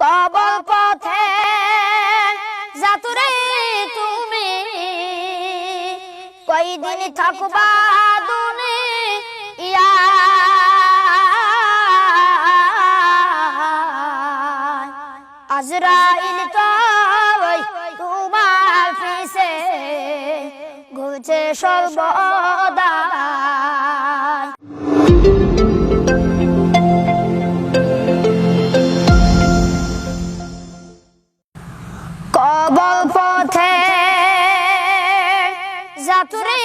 কবর পথে যাতুরে তুমি কয়দিন থাকবা দুনিয়ায় আজরাইল তো তোমার পিছে ঘুরছে সর্বদা কবর পথে যাতুরে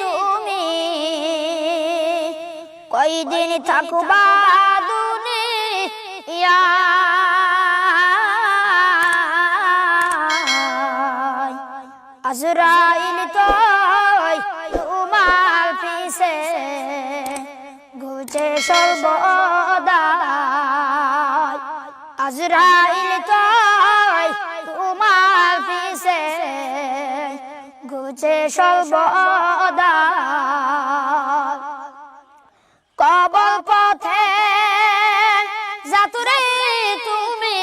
তুমি কয়দিন থাকবা দুনিয়ায় আজরাইল তো তোমার পিছে ঘুরছে সর্বদা আজরাইল তো তোমার পিছে ঘুরছে সর্বদা কবর পথে যাতুরে তুমি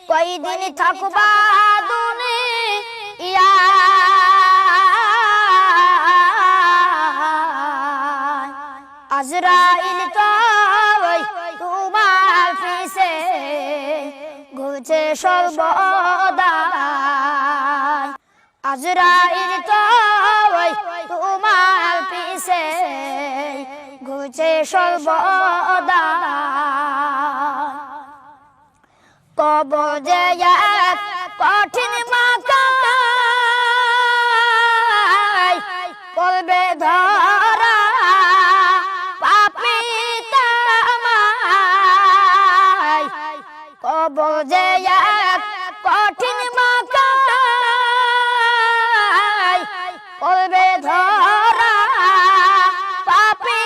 কয়দিন থাকবা দুনিয়ায় আজরাইল তো তোমার পিছে ঘুরছে সর্বদা আজরাইল তো তোমার পিছে ঘুরছে সর্বদা কবর যে এক কঠিন মাকাই করবে ধরা পাপী তামাই কবর যে এক কঠিন মাকাই করবে ধরা পাপী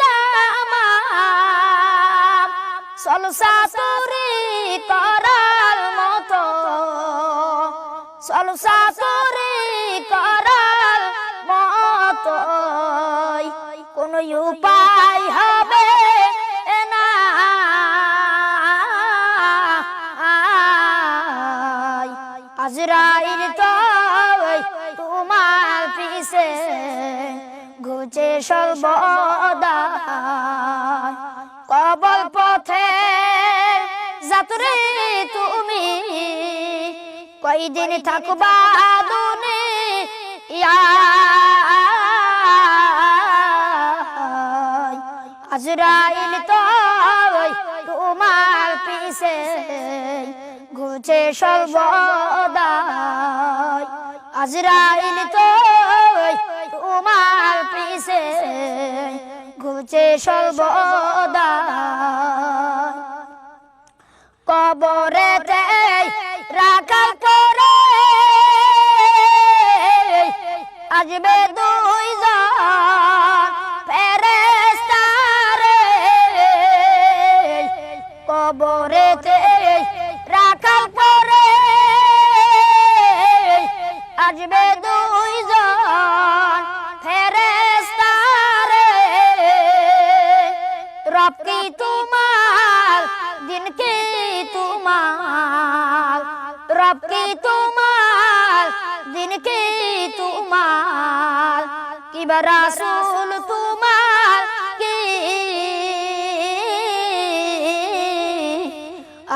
তামাম সলসা তুরি করার মতো সলসা তুরি করার মতো কোন উপায় হবে না আজরাইল তো তোমার পিছে ঘুরছে সর্বদা কবর পথে যাতুরে তুমি কয়দিন থাকবা দুনিয়ায় আজরাইল তো তোমার পিছে ঘুরছে সর্বদা আজরাইল তো তোমার পিছে ঘুরছে সর্বদা কবরেতে রাখার পরে আসবে দুইজন ফেরেশতা রে কবরেতে রাখার পরে আসবে দুইজন ফেরেশতা রে রব কি তোমার দিন কি তোমার রব কি তোমার দিন কি তোমার কিবা রাসূল তোমার কি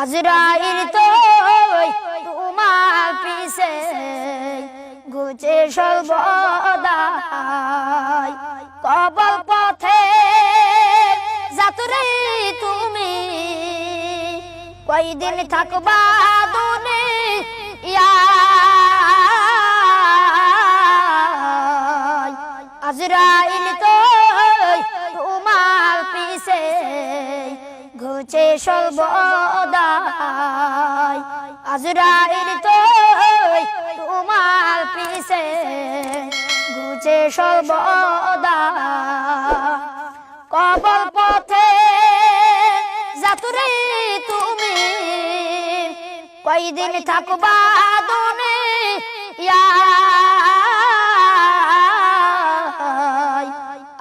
আজরাইল তো তোমার পিছে ঘুরছে সর্বদা কবর পথে যাতুরে তুমি কয়দিন থাকবা দুনিয়ায় আজরাইল তো তোমার পিছে ঘুরছে সর্বদা আজরাইল তো তোমার পিছে ঘুরছে সর্বদা কবর পথে যাতুরে তুমি কয়দিন থাকবা দুনিয়ায়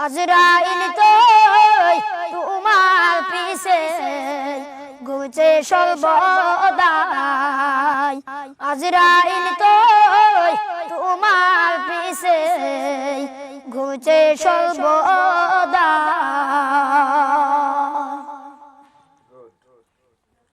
আজরাইল তো তোমার পিছে ঘুচে সর্বদাই আজরাইল তো তোমার পিছে ঘুচে সর্বদাই